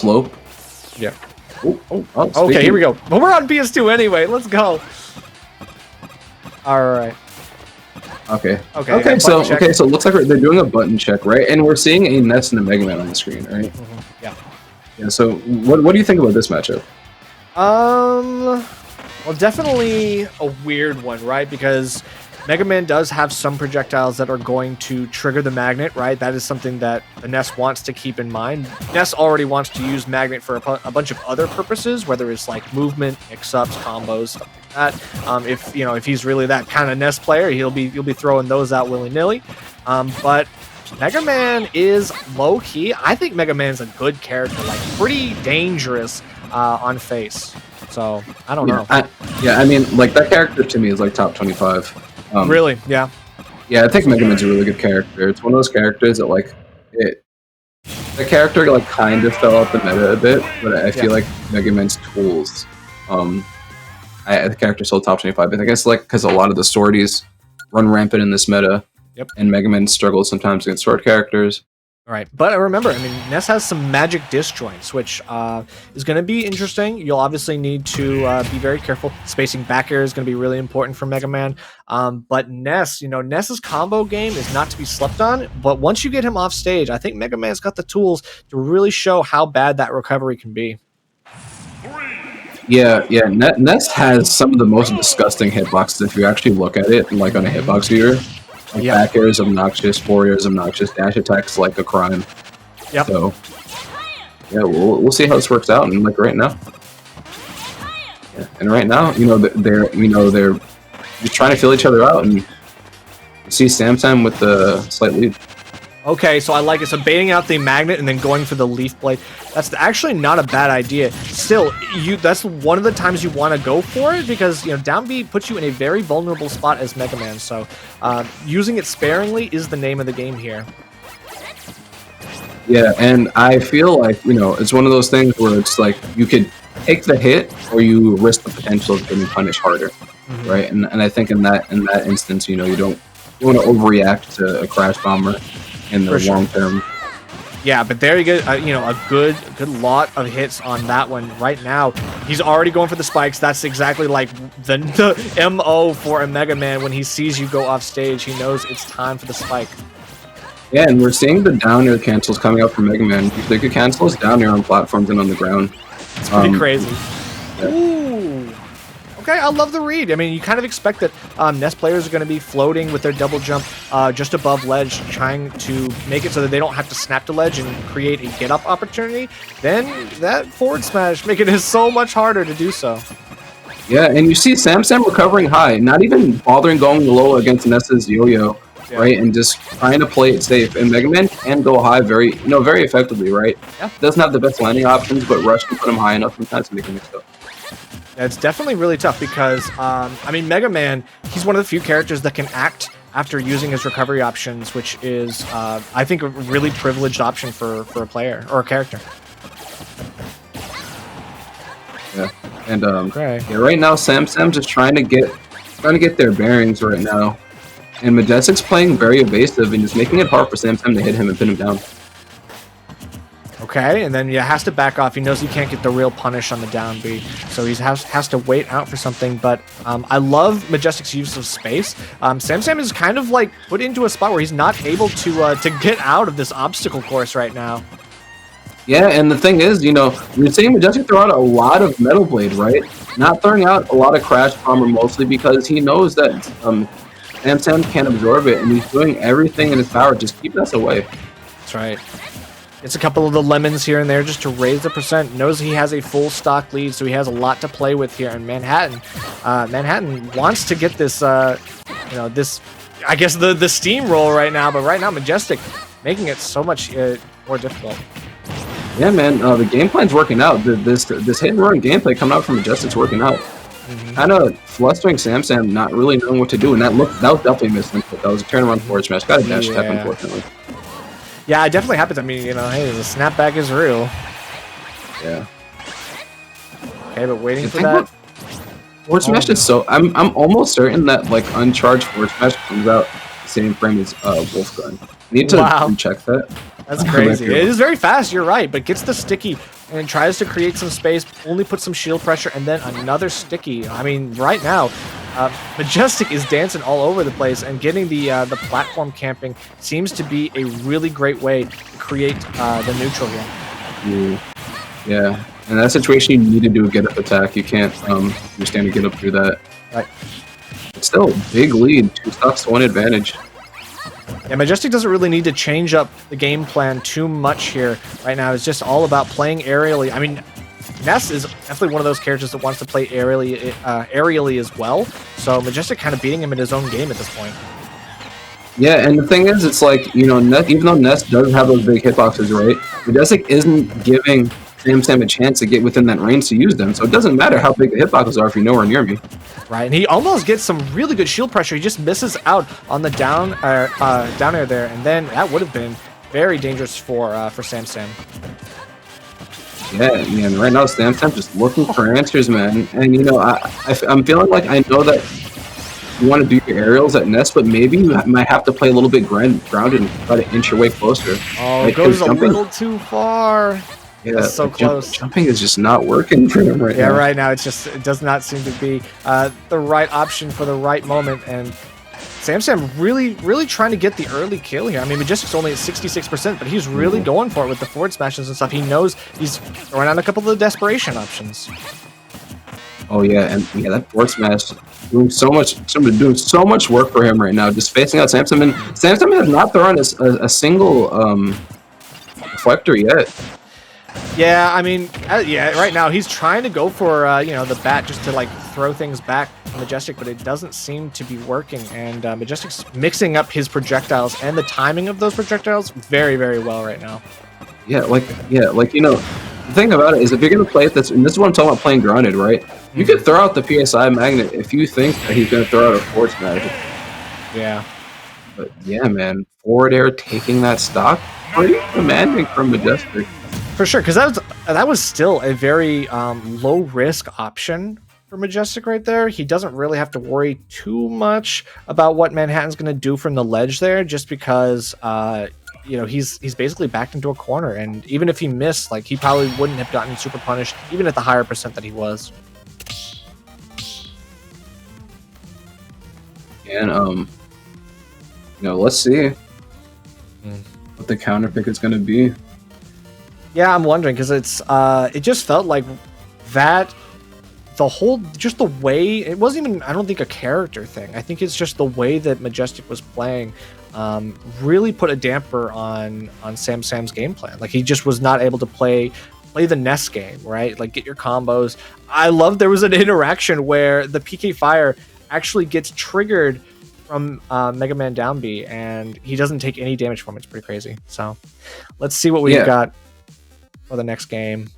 slope. Yeah. Okay, here we go. Well, we're on PS2 anyway. Let's go. All right. Okay. Okay. So it looks like they're doing a button check, right? And we're seeing a Ness and a Mega Man on the screen, right? Yeah. Yeah. So what do you think about this matchup? Well, definitely a weird one, right? Because Mega Man does have some projectiles that are going to trigger the magnet, right? That is something that the NES wants to keep in mind. NES already wants to use magnet for a bunch of other purposes, whether it's like movement, mix-ups, combos, stuff like that. If he's really that kind of NES player, you'll be throwing those out willy-nilly. But Mega Man is low-key. I think Mega Man's a good character, like pretty dangerous on face. So I don't know. I mean, like that character to me is like top 25. Really? Yeah. Yeah, I think Mega Man's a really good character. It's one of those characters that the character like kind of fell out the meta a bit, but I feel like Mega Man's tools. The character's still top 25. I guess like because a lot of the swordies run rampant in this meta. Yep. And Mega Man struggles sometimes against sword characters. All right, but remember, NES has some magic disjoints, which is going to be interesting. You'll obviously need to be very careful. Spacing back air is going to be really important for Mega Man. But NES's combo game is not to be slept on. But once you get him off stage, I think Mega Man's got the tools to really show how bad that recovery can be. Yeah. NES has some of the most disgusting hitboxes if you actually look at it, like on a hitbox viewer. Like back air is obnoxious, forward air is obnoxious, dash attacks like a crime. Yep. So, yeah, we'll see how this works out. And like right now, they're just trying to fill each other out, and you see Samsam with the slight lead. Okay, so I like it. So baiting out the magnet and then going for the leaf blade. That's actually not a bad idea. Still, that's one of the times you want to go for it because, down B puts you in a very vulnerable spot as Mega Man. So using it sparingly is the name of the game here. Yeah, and I feel like, it's one of those things where it's like you could take the hit or you risk the potential of getting punished harder, right? And I think in that instance, you don't want to overreact to a crash bomber in the long term. Yeah, but there you go. A good lot of hits on that one right now. He's already going for the spikes. That's exactly like the MO for a Mega Man. When he sees you go off stage, he knows it's time for the spike. Yeah, and we're seeing the down air cancels coming out from Mega Man. They could cancel us down air on platforms and on the ground. It's pretty crazy. Yeah. Ooh. Okay, I love the read. I mean, you kind of expect that NES players are going to be floating with their double jump just above ledge, trying to make it so that they don't have to snap to ledge and create a get-up opportunity. Then that forward smash making it so much harder to do so. Yeah, and you see Samsam recovering high, not even bothering going low against NES's yo-yo, right? And just trying to play it safe. And Mega Man can go high very effectively, right? Yeah. Doesn't have the best landing options, but Rush can put him high enough sometimes to make him mix up. It's definitely really tough because, Mega Man, he's one of the few characters that can act after using his recovery options, which is, I think, a really privileged option for a player or a character. Yeah, and right now Samsam's just trying to get their bearings right now, and Majestic's playing very evasive and just making it hard for Samsam to hit him and pin him down. Okay, and then has to back off. He knows he can't get the real punish on the down B, so he has to wait out for something. But I love Majestic's use of space. Samsam is kind of like put into a spot where he's not able to get out of this obstacle course right now. Yeah, and the thing is, you're seeing Majestic throw out a lot of Metal Blade, right? Not throwing out a lot of Crash Bomber, mostly because he knows that Samsam can't absorb it, and he's doing everything in his power to just keep us away. That's right. It's a couple of the lemons here and there just to raise the percent. Knows he has a full stock lead, so he has a lot to play with here in Manhattan. Manhattan wants to get this, this, I guess, the steamroll right now, but right now Majestic making it so much more difficult. Yeah, man, the game plan's working out. This hit and run gameplay coming out from Majestic's working out. Kind of flustering Samsam, not really knowing what to do, and that was definitely a misinput. That was a turnaround forward smash. Got a dash step, unfortunately. Yeah, it definitely happens. I mean, hey, the snapback is real. Yeah. Okay, but waiting for that. Forward smash is so. I'm almost certain that like uncharged forward smash comes out the same frame as Wolfgun. Need to recheck that. That's crazy. It is very fast, you're right, but gets the sticky and tries to create some space, only puts some shield pressure, and then another sticky. I mean, right now, Majestic is dancing all over the place, and getting the platform camping seems to be a really great way to create the neutral here. Yeah. In that situation, you need to do a get-up attack. You can't understand to get up through that. Right. It's still a big lead. 2 stocks to 1 advantage. Yeah, Majestic doesn't really need to change up the game plan too much here right now. It's just all about playing aerially. I mean, Ness is definitely one of those characters that wants to play aerially as well. So Majestic kind of beating him in his own game at this point. Yeah, and the thing is, it's like, you know, even though Ness does have those big hitboxes, right? Majestic isn't giving Samsam a chance to get within that range to use them. So it doesn't matter how big the hitboxes are if you're nowhere near me. Right, and he almost gets some really good shield pressure. He just misses out on the down air there, and then that would have been very dangerous for Samsam. Yeah, man. Right now, Samsam just looking for answers, man. And you know, I'm feeling like I know that you want to do your aerials at Ness, but maybe you might have to play a little bit grounded and try to inch your way closer. Oh, it goes a little too far. Yeah, that's so close. Jumping is just not working for him right now. Yeah, right now it does not seem to be the right option for the right moment, and Samsam really trying to get the early kill here. I mean, Majestic's only at 66%, but he's really going for it with the forward smashes and stuff. He knows he's throwing out a couple of the desperation options. Oh yeah, and yeah, that forward smash doing so much work for him right now, just facing out Samsam, and Samsam has not thrown a single reflector yet. Yeah, I mean, yeah, right now he's trying to go for, you know, the bat just to, like, throw things back to Majestic, but it doesn't seem to be working, and Majestic's mixing up his projectiles and the timing of those projectiles very, very well right now. Yeah, like, you know, the thing about it is if you're going to play this, and this is what I'm talking about playing grounded, right? You could throw out the PSI magnet if you think that he's going to throw out a forward smash. Yeah. But yeah, man, forward air taking that stock, pretty demanding from Majestic. For sure, because that was still a very low risk option for Majestic right there. He doesn't really have to worry too much about what Manhattan's going to do from the ledge there, just because you know, he's basically backed into a corner, and even if he missed, like, he probably wouldn't have gotten super punished even at the higher percent that he was. And you know, let's see what the counter pick is going to be. Yeah, I'm wondering, because it just felt like that just the way, it wasn't even, I don't think, a character thing. I think it's just the way that Majestic was playing really put a damper on Samsam's game plan. Like, he just was not able to play the Ness game, right? Like, get your combos. I love there was an interaction where the PK Fire actually gets triggered from Mega Man down B, and he doesn't take any damage from it. It's pretty crazy. So let's see what we've got for the next game.